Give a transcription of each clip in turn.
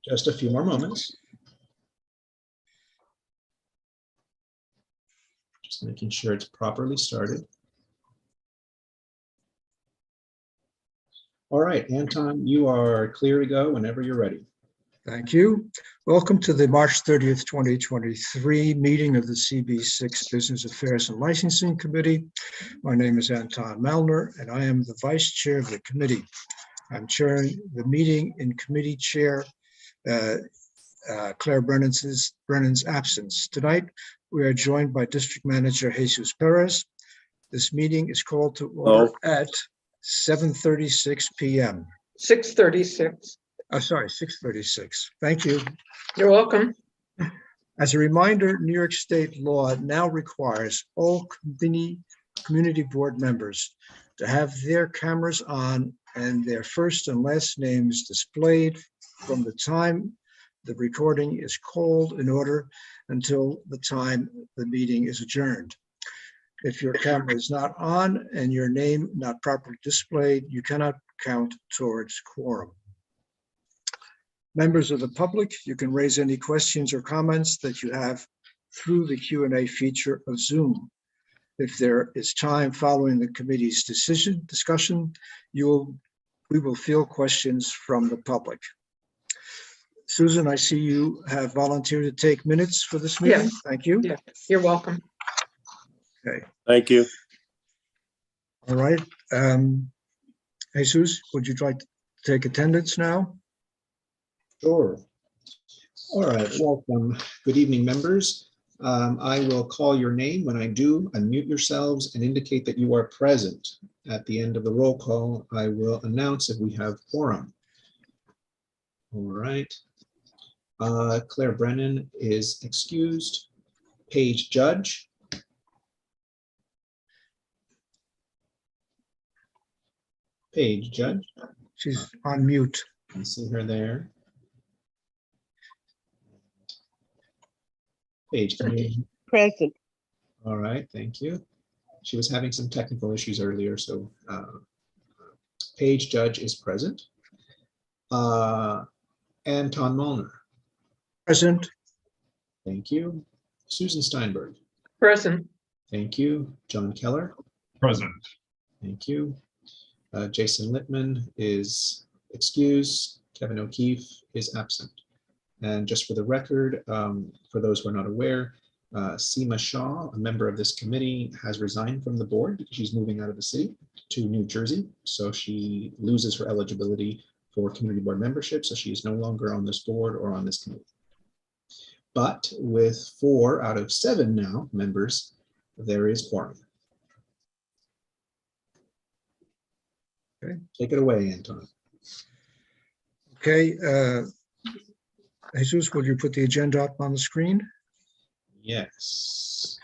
Just a few more moments. Just making sure it's properly started. All right, Anton, you are clear to go whenever you're ready. Thank you. Welcome to the March 30th, 2023 meeting of the CB6 Business Affairs and Licensing Committee. My name is Anton Malner, and I am the Vice Chair of the committee. I'm chairing the meeting in committee chair Claire Brennan's absence. Tonight, we are joined by District Manager Jesus Perez. This meeting is called to order at 7:36 p.m. 6:36. Oh, sorry, 6:36. Thank you. You're welcome. As a reminder, New York State law now requires all community board members to have their cameras on and their first and last names displayed from the time the recording is called in order until the time the meeting is adjourned. If your camera is not on and your name not properly displayed, you cannot count towards quorum. Members of the public, you can raise any questions or comments that you have through the Q&A feature of Zoom. If there is time following the committee's discussion, we will field questions from the public. Susan, I see you have volunteered to take minutes for this meeting. Yes. Thank you. Yeah, you're welcome. Okay. Thank you. All right. Jesus, would you like to take attendance now? Sure. All right, welcome. Good evening, members. I will call your name. When I do, unmute yourselves and indicate that you are present. At the end of the roll call, I will announce if we have quorum. All right. Claire Brennan is excused. Paige Judge. Paige Judge. She's on mute. I see her there. Paige, can you? Present. All right, thank you. She was having some technical issues earlier, so Paige Judge is present. Anton Molnar. Present. Thank you. Susan Steinberg. Present. Thank you. John Keller. Present. Thank you. Jason Littman is excused. Kevin O'Keefe is absent. And just for the record, for those who are not aware, Seema Shah, a member of this committee, has resigned from the board because she's moving out of the city to New Jersey. So she loses her eligibility for community board membership. So she is no longer on this board or on this committee. But with 4 out of 7 now members, there is quorum. Okay. Take it away, Anton. Okay. Jesus, would you put the agenda up on the screen? Yes.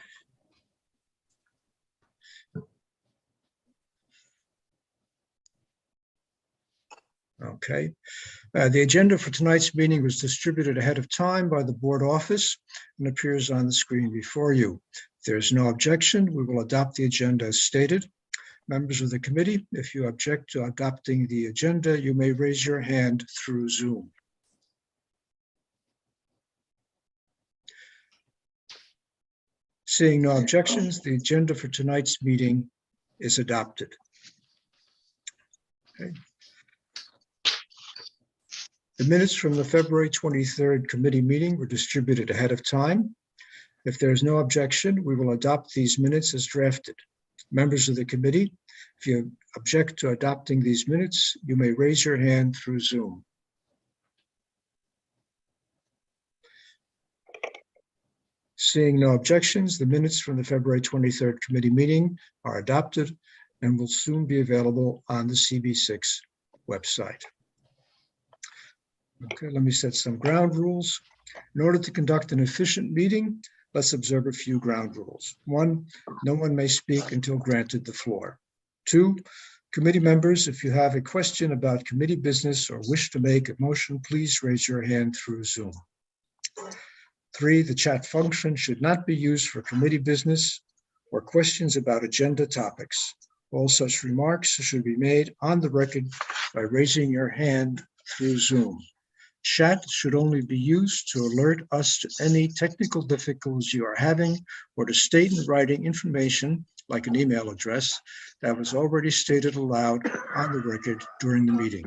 Okay. The agenda for tonight's meeting was distributed ahead of time by the board office and appears on the screen before you. If there is no objection, we will adopt the agenda as stated. Members of the committee, if you object to adopting the agenda, you may raise your hand through Zoom. Seeing no objections, the agenda for tonight's meeting is adopted. Okay. The minutes from the February 23rd committee meeting were distributed ahead of time. If there is no objection, we will adopt these minutes as drafted. Members of the committee, if you object to adopting these minutes, you may raise your hand through Zoom. Seeing no objections, the minutes from the February 23rd committee meeting are adopted and will soon be available on the CB6 website. Okay, let me set some ground rules. In order to conduct an efficient meeting, let's observe a few ground rules. 1, no one may speak until granted the floor. 2, committee members, if you have a question about committee business or wish to make a motion, please raise your hand through Zoom. 3, the chat function should not be used for committee business or questions about agenda topics. All such remarks should be made on the record by raising your hand through Zoom. Chat should only be used to alert us to any technical difficulties you are having or to state in writing information like an email address that was already stated aloud on the record during the meeting.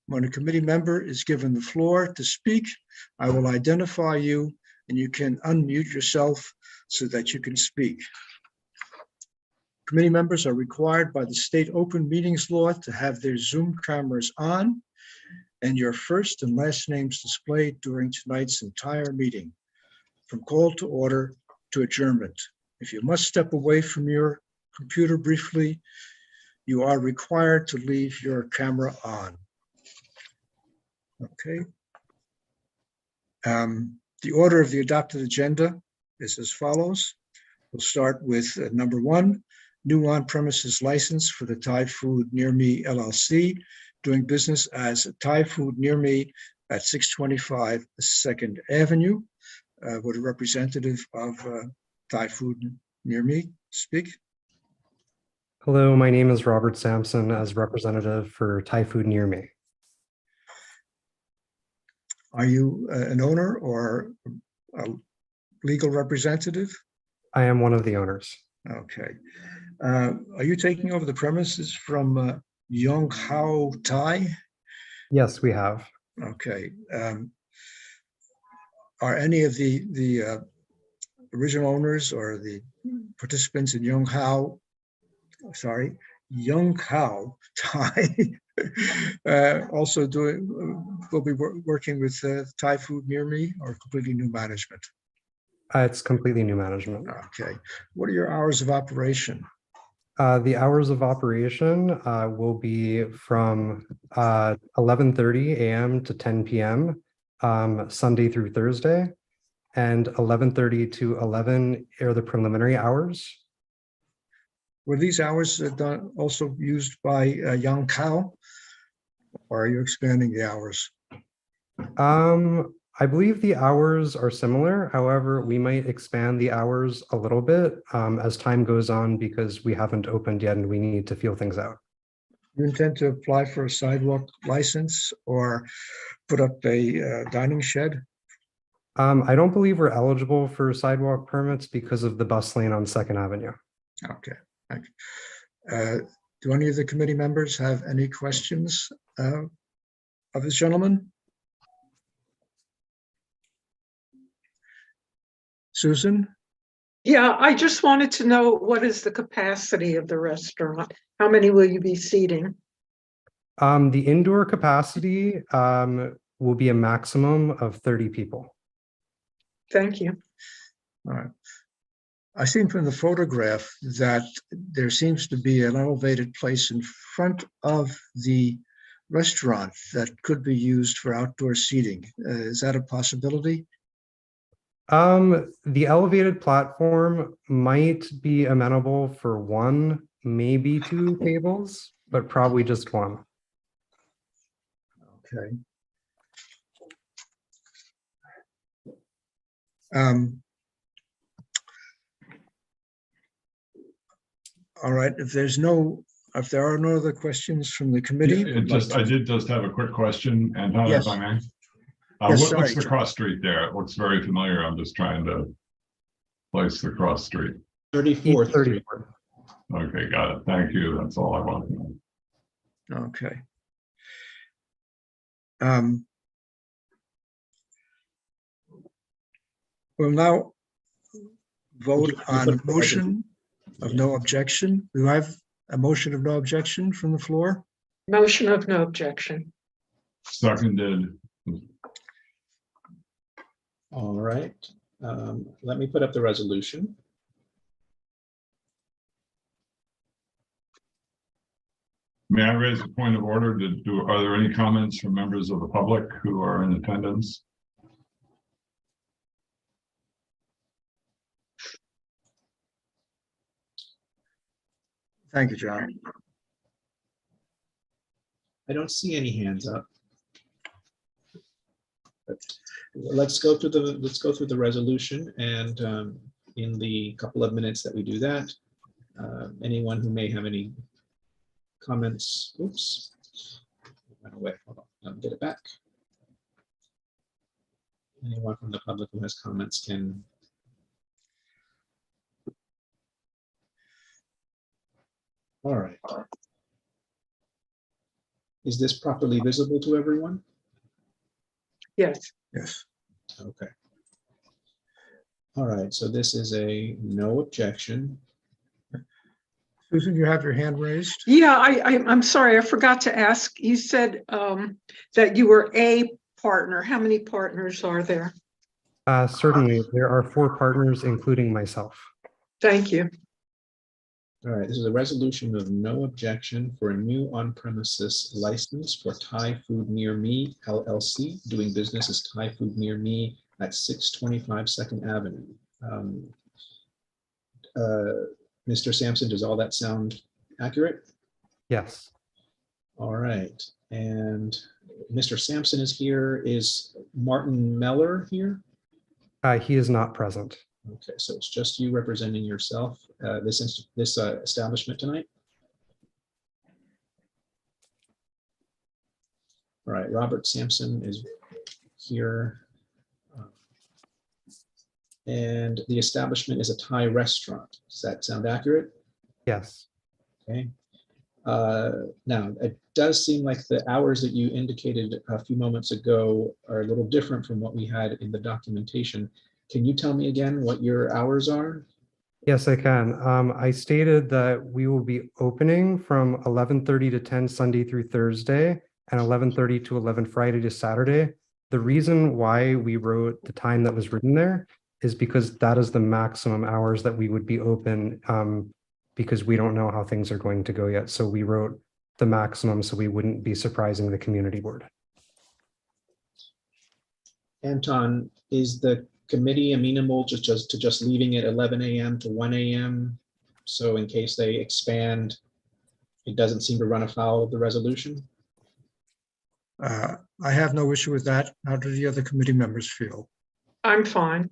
When a committee member is given the floor to speak, I will identify you and you can unmute yourself so that you can speak. Committee members are required by the state open meetings law to have their Zoom cameras on and your first and last names displayed during tonight's entire meeting, from call to order to adjournment. If you must step away from your computer briefly, you are required to leave your camera on. Okay. The order of the adopted agenda is as follows. We'll start with number 1, new on-premises license for the Thai Food Near Me LLC, doing business as Thai Food Near Me at 625 2nd Avenue. Would a representative of Thai Food Near Me speak? Hello, my name is Robert Sampson as representative for Thai Food Near Me. Are you an owner or a legal representative? I am one of the owners. Okay. Are you taking over the premises from Yong Hao Thai? Yes, we have. Okay. Are any of the original owners or the participants in Yong Hao Thai also will be working with Thai Food Near Me, or completely new management? It's completely new management. Okay. What are your hours of operation? The hours of operation will be from 11:30 a.m. to 10 p.m. Sunday through Thursday, and 11:30 to 11 are the preliminary hours. Were these hours also used by Yang Kao, or are you expanding the hours? I believe the hours are similar. However, we might expand the hours a little bit as time goes on because we haven't opened yet and we need to feel things out. You intend to apply for a sidewalk license or put up a dining shed? I don't believe we're eligible for sidewalk permits because of the bus lane on 2nd Avenue. Okay. Thank you. Do any of the committee members have any questions of this gentleman? Susan? Yeah, I just wanted to know, what is the capacity of the restaurant? How many will you be seating? The indoor capacity will be a maximum of 30 people. Thank you. All right. I see from the photograph that there seems to be an elevated place in front of the restaurant that could be used for outdoor seating. Is that a possibility? The elevated platform might be amenable for 1, maybe 2 tables, but probably just 1. Okay. All right, if there are no other questions from the committee. I did just have a quick question, and Yes. if I may. Yes, What's the sorry, cross street there? It looks very familiar. I'm just trying to place the cross street. 34th Street. Okay, got it. Thank you. That's all I wanted to know. Okay. We'll now vote on a motion of no objection. Do I have a motion of no objection from the floor? Motion of no objection. Seconded. All right. Let me put up the resolution. May I raise a point of order? Are there any comments from members of the public who are in attendance? Thank you, John. I don't see any hands up. Let's go through the resolution, and in the couple of minutes that we do that, anyone who may have any comments? Oops. It went away. Hold on, let me get it back. Anyone from the public who has comments can. All right. Is this properly visible to everyone? Yes. Yes. Okay. All right, so this is a no objection. Susan, you have your hand raised? Yeah, I'm sorry, I forgot to ask. You said that you were a partner. How many partners are there? Certainly, there are 4 partners, including myself. Thank you. All right, this is a resolution of no objection for a new on-premises license for Thai Food Near Me LLC, doing business as Thai Food Near Me at 625 Second Avenue. Mr. Sampson, does all that sound accurate? Yes. All right, and Mr. Sampson is here. Is Martin Meller here? He is not present. Okay, so it's just you representing yourself, this establishment tonight? All right, Robert Sampson is here. And the establishment is a Thai restaurant. Does that sound accurate? Yes. Okay. Now, it does seem like the hours that you indicated a few moments ago are a little different from what we had in the documentation. Can you tell me again what your hours are? Yes, I can. I stated that we will be opening from 11:30 to 10 Sunday through Thursday and 11:30 to 11 Friday to Saturday. The reason why we wrote the time that was written there is because that is the maximum hours that we would be open, because we don't know how things are going to go yet. So we wrote the maximum so we wouldn't be surprising the community board. Anton, is the committee amenable to just leaving it 11 a.m. to 1 a.m.? So in case they expand, it doesn't seem to run afoul of the resolution? I have no issue with that. How do the other committee members feel? I'm fine.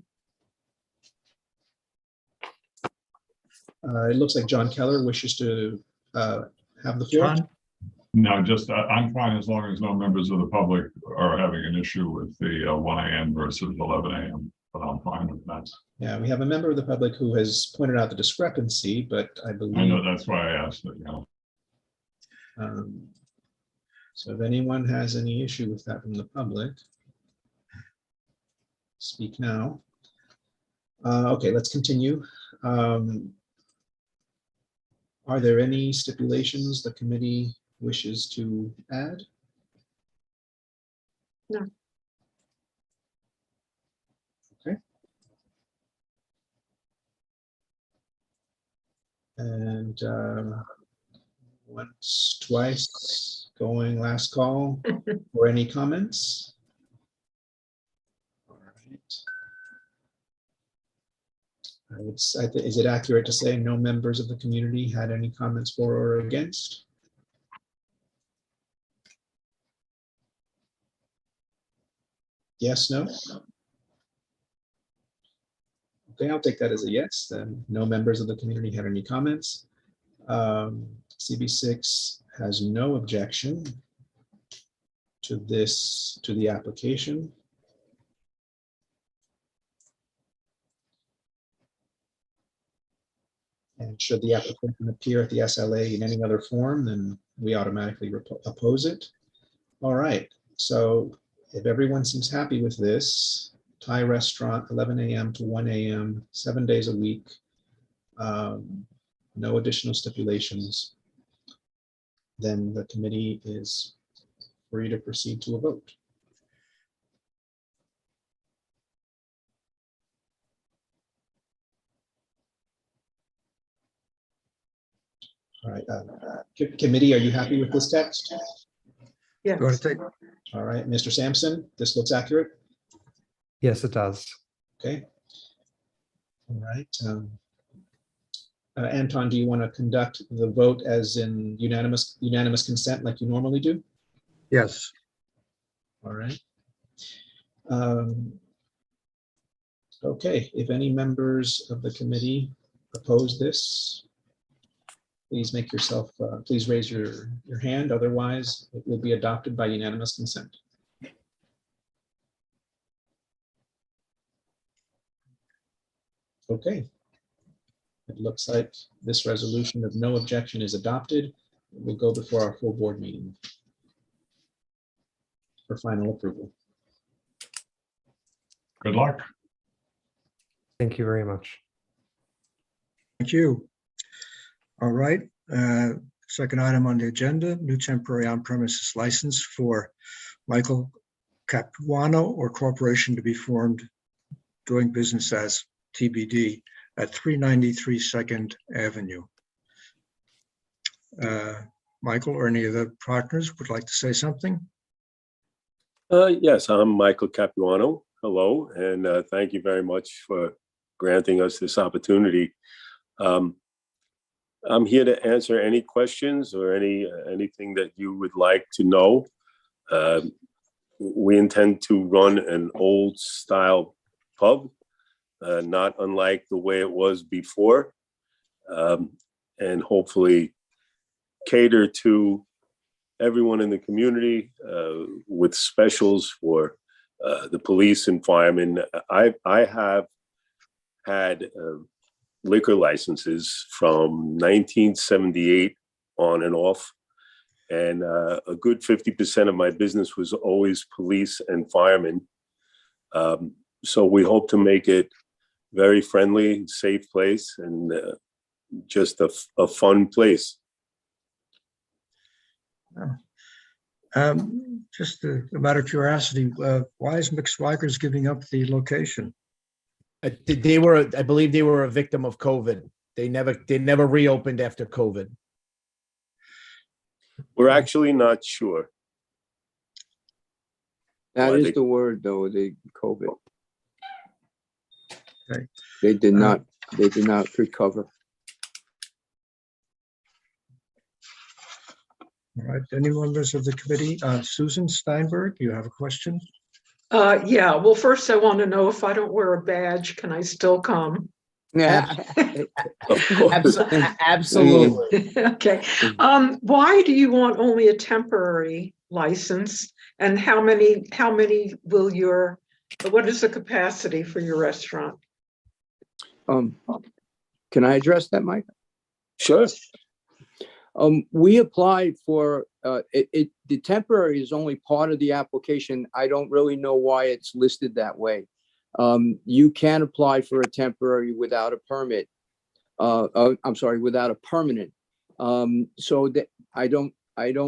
It looks like John Keller wishes to have the floor. John? No, just, I'm fine as long as no members of the public are having an issue with the 1 a.m. versus 11 a.m., but I'm fine with that. Yeah, we have a member of the public who has pointed out the discrepancy, but I I believe. know, that's why I asked it, you know. So if anyone has any issue with that from the public, speak now. Okay, let's continue. Are there any stipulations the committee wishes to add? No. Okay. And once, twice, going last call, or any comments? All right. I would say, is it accurate to say no members of the community had any comments for or against? Yes, no? Okay, I'll take that as a yes. Then no members of the community had any comments. CB6 has no objection to this, to the application. And should the application appear at the SLA in any other form, then we automatically oppose it. All right, so if everyone seems happy with this, Thai restaurant, 11 a.m. to 1 a.m., 7 days a week, no additional stipulations, then the committee is free to proceed to a vote. All right, committee, are you happy with this text? Yes. Going to take, All right, Mr. Sampson, this looks accurate. Yes, it does. Okay. All right. Anton, do you want to conduct the vote as in unanimous consent like you normally do? yes, All right. Okay, if any members of the committee oppose this please make yourself, please raise your hand. Otherwise, it will be adopted by unanimous consent. Okay. It looks like this resolution of no objection is adopted. We'll go before our full board meeting for final approval. Good luck. Thank you very much. Thank you. All right, second item on the agenda, new temporary on-premises license for Michael Capuano or corporation to be formed doing business as TBD at 393 Second Avenue. Michael or any of the partners would like to say something? Yes, I'm Michael Capuano. Hello, and thank you very much for granting us this opportunity. I'm here to answer any questions or anything that you would like to know. We intend to run an old style pub, not unlike the way it was before, and hopefully cater to everyone in the community with specials for the police and firemen. I have had liquor licenses from 1978 on and off, and a good 50% of my business was always police and firemen. So we hope to make it very friendly, safe place, and just a fun place. Just a matter of curiosity, why is McSwigger's giving up the location? I believe they were a victim of COVID. They never reopened after COVID. We're actually not sure. That Why is they- the word, though, the COVID. Okay. They did not recover. All right, any members of the committee? Susan Steinberg, you have a question? Yeah, well, first I want to know if I don't wear a badge, can I still come? Yeah. Of course. Absolutely. Okay. Why do you want only a temporary license? And how many will what is the capacity for your restaurant? Can I address that, Mike? Sure. We applied for the temporary is only part of the application. I don't really know why it's listed that way. You can apply for a temporary without a permit. I'm sorry, without a permanent. So that I don't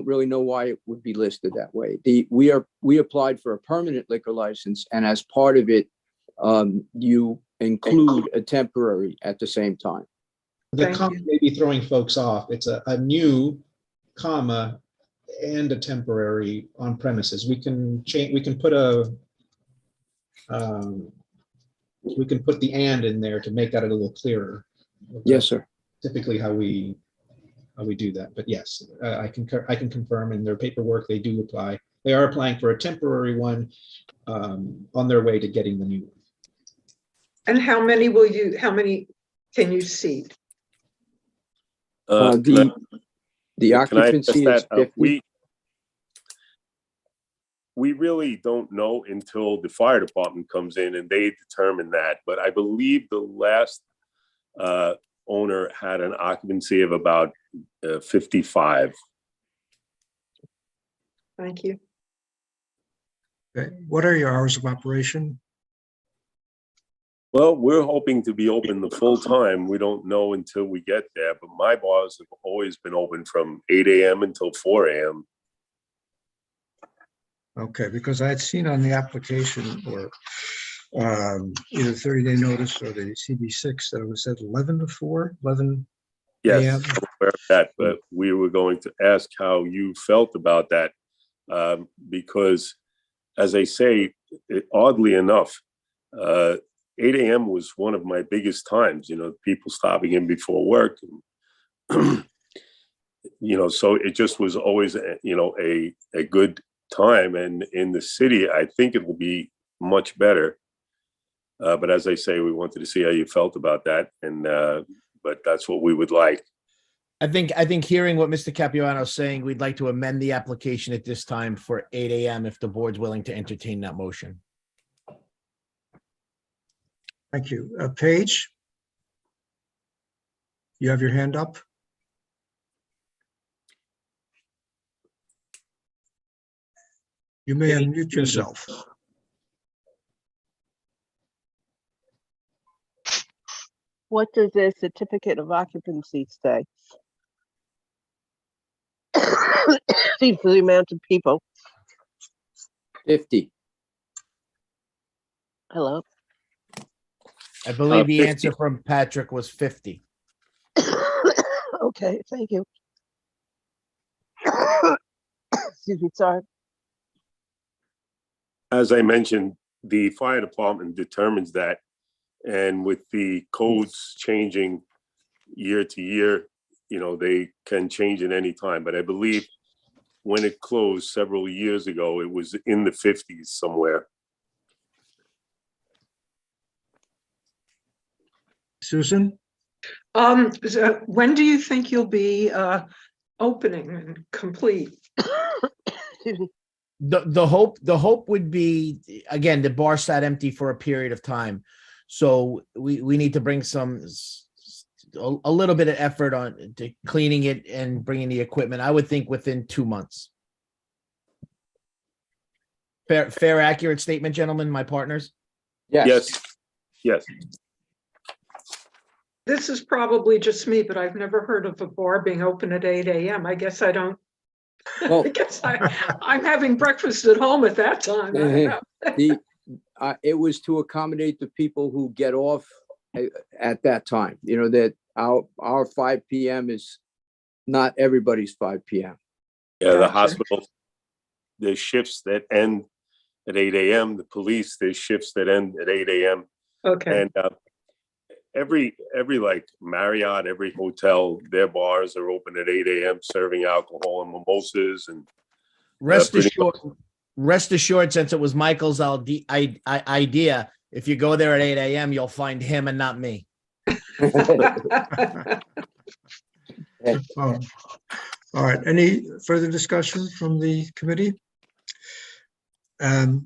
really know why it would be listed that way. We applied for a permanent liquor license, and as part of it, you include a temporary at the same time. The Thank comma you. may be throwing folks off. It's a new comma and a temporary on premises. We can change, we can put the and in there to make that a little clearer. Yes, sir. Typically how we do that, but yes, I can confirm in their paperwork, they do apply. They are applying for a temporary one on their way to getting the new one. And how many can you seat? The Can I occupancy is address that? 50. We really don't know until the fire department comes in and they determine that. But I believe the last owner had an occupancy of about 55. Thank you. Okay. What are your hours of operation? Well, we're hoping to be open the full time. We don't know until we get there, but my bars have always been open from 8 a.m. until 4 a.m. Okay, because I had seen on the application or either 30-day notice or the CB6 that it was at 11 to 4, 11 Yes, a.m. I'm aware of that, but we were going to ask how you felt about that. Because as I say, oddly enough, 8 a.m. was one of my biggest times, people stopping in before work. So it just was always, a good time. And in the city, I think it will be much better. But as I say, we wanted to see how you felt about that. And, but that's what we would like. I think hearing what Mr. Capuano is saying, we'd like to amend the application at this time for 8 AM if the board's willing to entertain that motion. Thank you. Paige? You have your hand up? You may unmute yourself. What does the certificate of occupancy say? See for the amount of people. 50. Hello? I believe the 50. answer from Patrick was 50. Okay, thank you. Excuse me, sorry. As I mentioned, the fire department determines that. And with the codes changing year to year, you know, they can change at any time. But I believe when it closed several years ago, it was in the 50s somewhere. Susan? So when do you think you'll be opening and complete? Excuse me. The hope would be, again, the bar sat empty for a period of time. So we need to bring a little bit of effort on to cleaning it and bringing the equipment. I would think within 2 months. Fair, accurate statement, gentlemen, my partners? Yes, yes. This is probably just me, but I've never heard of a bar being open at 8 AM. I guess I don't, Well, I guess I'm having breakfast at home at that time. I don't know. it was to accommodate the people who get off at that time. You know, that our 5 PM is not everybody's 5 PM. Yeah, the Gotcha. hospital, there's shifts that end at 8 AM. The police, there's shifts that end at 8 AM. Okay, And every like Marriott, every hotel, their bars are open at 8 AM serving alcohol and mimosas and Rest assured, since it was Michael's idea, if you go there at 8 AM, you'll find him and not me. All right, any further discussion from the committee? Do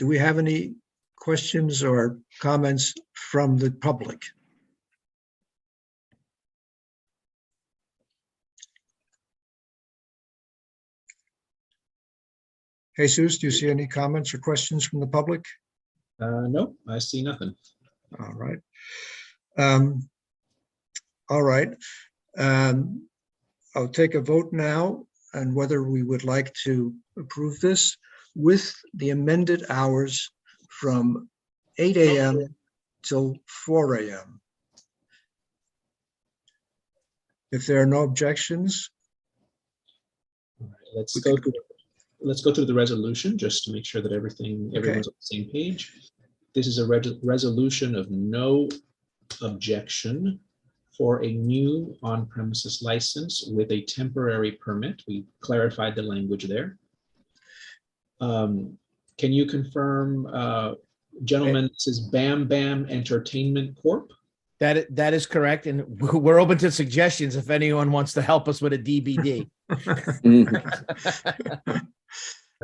we have any questions or comments from the public? Jesus, do you see any comments or questions from the public? No, I see nothing. All right. All right. I'll take a vote now on whether we would like to approve this with the amended hours from 8 AM till 4 AM. If there are no objections, All right, let's go through the resolution just to make sure that everyone's on the same page. This is a resolution of no objection for a new on-premises license with a temporary permit. We clarified the language there. Can you confirm, gentlemen, this is Bam Bam Entertainment Corp.? That is correct. And we're open to suggestions if anyone wants to help us with a DBD.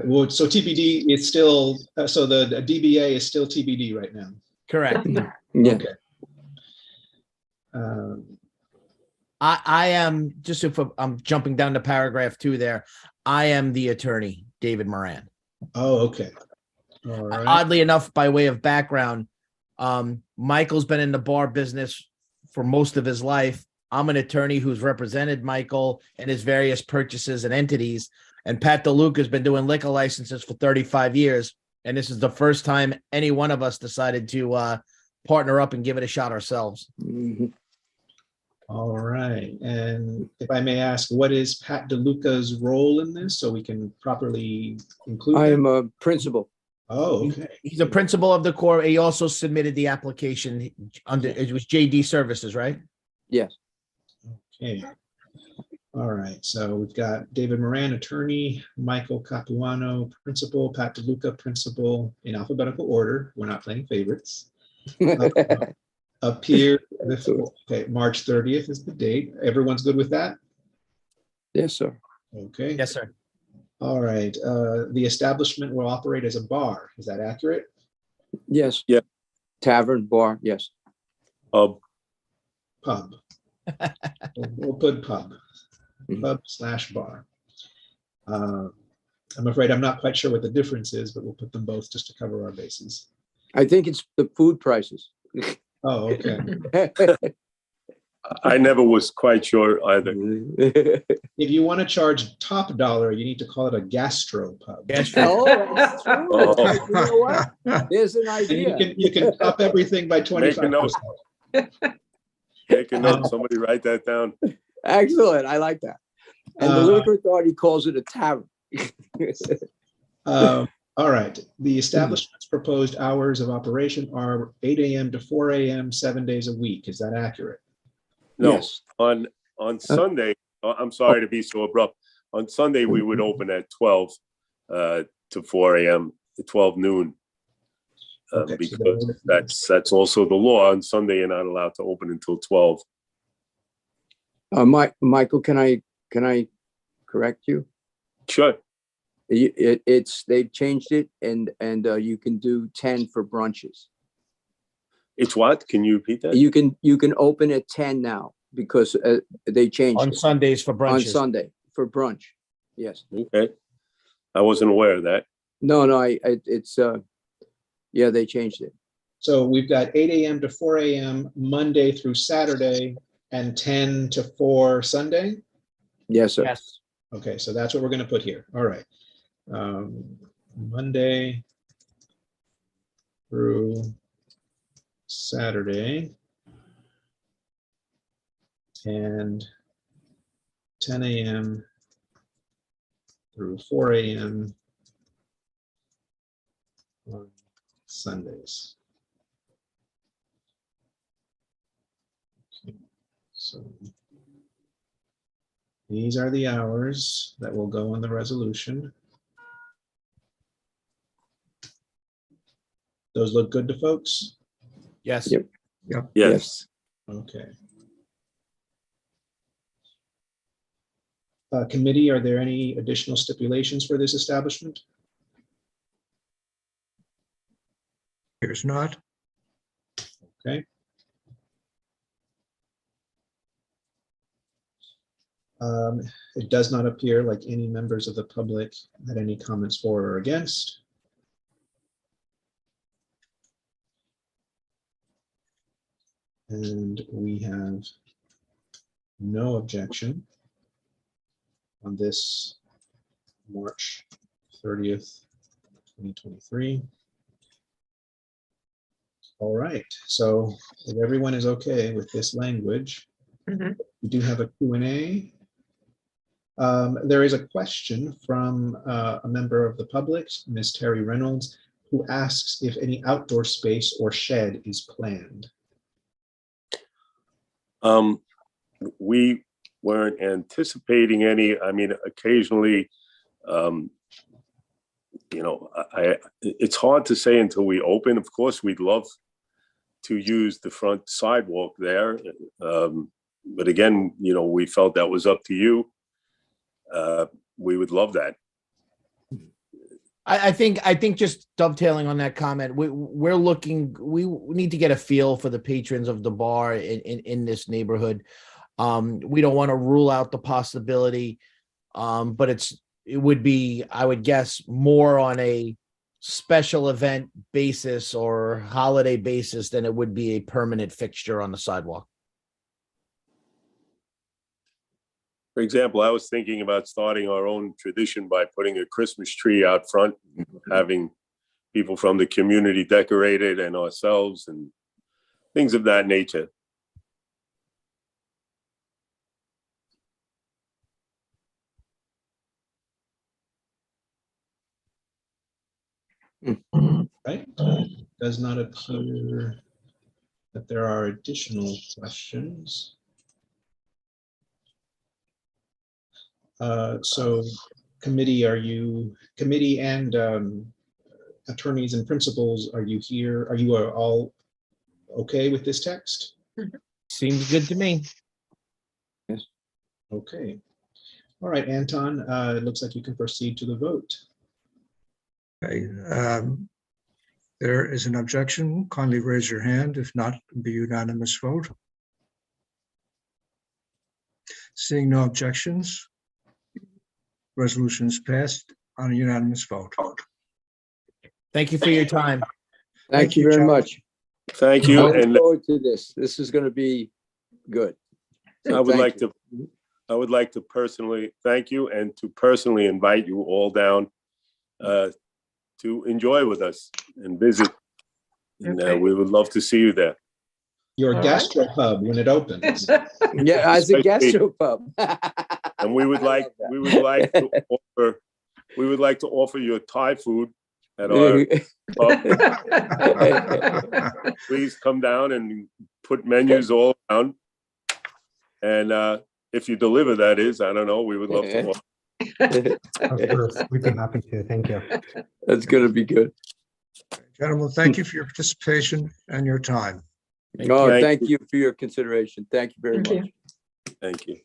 Well, so TBD is still, so the DBA is still TBD right now. Correct. Yeah. Okay. I am, just if I'm jumping down to paragraph 2 there, I am the attorney, David Moran. Oh, okay. All right. Oddly enough, by way of background, Michael's been in the bar business for most of his life. I'm an attorney who's represented Michael and his various purchases and entities. And Pat DeLuca's been doing liquor licenses for 35 years. And this is the first time any one of us decided to partner up and give it a shot ourselves. Mhm. All right. And if I may ask, what is Pat DeLuca's role in this so we can properly include I him? am a principal. Oh, okay. He's a principal of the Corps. He also submitted the application under, it was JD Services, right? Yes. Okay. All right. So we've got David Moran, attorney, Michael Capuano, principal, Pat DeLuca, principal, in alphabetical order. We're not playing favorites. appear before, okay, March 30th is the date. Everyone's good with that? Yes, sir. Okay. Yes, sir. All right. The establishment will operate as a bar. Is that accurate? Yes. Yeah. Tavern, bar, yes. Pub. We'll put pub. Mhm. Pub/bar. I'm afraid I'm not quite sure what the difference is, but we'll put them both just to cover our bases. I think it's the food prices. Oh, okay. I never was quite sure either. If you want to charge top dollar, you need to call it a gastro pub. Oh, that's true. Oh. You know what? There's an And idea. you can up everything by Make a 25%. note. Make a note. Somebody write that down. Excellent. I like that. And the liquor authority calls it a tavern. All right. The establishment's proposed hours of operation are 8 a.m. to 4 a.m., 7 days a week. Is that accurate? No, Yes. on Sunday, I'm sorry to be so abrupt. On Sunday, we would open at 12 to 4 a.m. to 12 noon. Okay, so Because that's also the law. On Sunday, you're not allowed to open until 12. Michael, can I correct you? Sure. They've changed it and you can do 10 for brunches. It's what? Can you repeat that? You can open at 10 now because they changed On it Sundays for on brunches. Sunday for brunch. Yes. Okay. I wasn't aware of that. No, it's yeah, they changed it. So we've got 8 a.m. to 4 a.m. Monday through Saturday and 10 to 4 Sunday. Yes, sir. Yes. Okay, so that's what we're going to put here. All right. Monday through Saturday and 10 a.m. through 4 a.m. on Sundays. Okay, so these are the hours that will go on the resolution. Those look good to folks? Yes. Yep. Yes. Okay. Committee, are there any additional stipulations for this establishment? Here's not. Okay. It does not appear like any members of the public had any comments for or against. And we have no objection on this March 30th, 2023. All right, so if everyone is okay with this language, Mhm. we do have a Q&A. There is a question from a member of the public, Ms. Terry Reynolds, who asks if any outdoor space or shed is planned. We weren't anticipating any. I mean, occasionally, it's hard to say until we open. Of course, we'd love to use the front sidewalk there. But again, we felt that was up to you. We would love that. I think just dovetailing on that comment, we need to get a feel for the patrons of the bar in this neighborhood. We don't want to rule out the possibility, but it would be, I would guess, more on a special event basis or holiday basis than it would be a permanent fixture on the sidewalk. For example, I was thinking about starting our own tradition by putting a Christmas tree out front, having people from the community decorate it and ourselves and things of that nature. Right? Does not appear that there are additional questions. So committee and attorneys and principals, are you here? Are you all okay with this text? Seems good to me. Okay. All right, Anton, it looks like you can proceed to the vote. Okay, there is an objection. Kindly raise your hand. If not, it'll be unanimous vote. Seeing no objections, resolution is passed on a unanimous vote. Thank you for your time. Thank you very Charlie. much. Thank I you. look And forward to this. This is going to be good. I would Thank like you. to, I would like to personally thank you and to personally invite you all down to enjoy with us and visit. And Okay. we would love to see you there. All Your right. gastropub when it opens. Yeah, as a gastropub. And we would like, we would like to offer, we would like to offer you Thai food at our pub. Please come down and put menus all around. And if you deliver, that is, I don't know, we would love to. Of course, we'd be happy to. Thank you. That's going to be good. Gentlemen, thank you for your participation and your time. Oh, Thank thank you for your consideration. Thank you very Thank you. much. Thank you.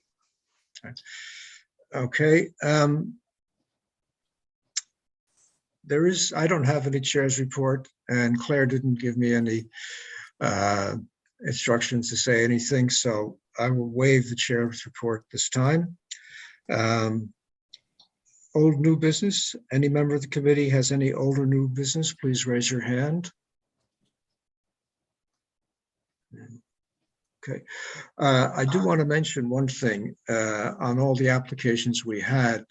Okay. There is, I don't have any chair's report, and Claire didn't give me any instructions to say anything, so I will waive the chair's report this time. Old new business. Any member of the committee has any old or new business, please raise your hand. Okay. I do want to mention one thing on all the applications we had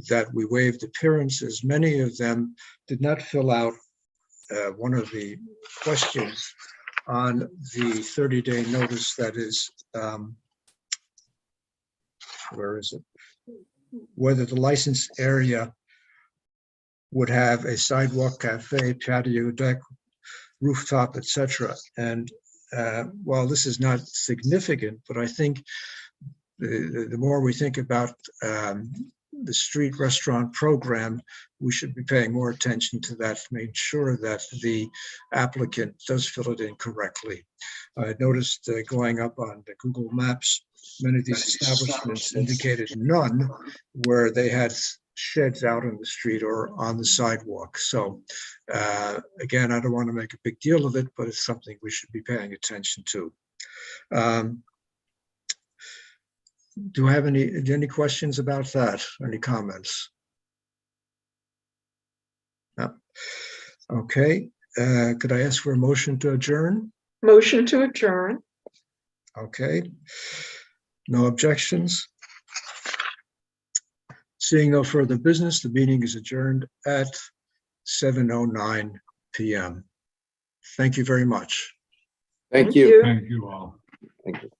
that we waived appearances. Many of them did not fill out one of the questions on the 30-day notice that is, where is it? Whether the licensed area would have a sidewalk, cafe, patio, deck, rooftop, etc. And while this is not significant, but I think the more we think about the street restaurant program, we should be paying more attention to that to make sure that the applicant does fill it in correctly. I noticed going up on the Google Maps, many of these establishments indicated none where they had sheds out on the street or on the sidewalk. So again, I don't want to make a big deal of it, but it's something we should be paying attention to. Do I have any questions about that? Any comments? No. Okay. Could I ask for a motion to adjourn? Motion to adjourn. Okay. No objections? Seeing no further business, the meeting is adjourned at 7:09 p.m. Thank you very much. Thank you. Thank you all. Thank you.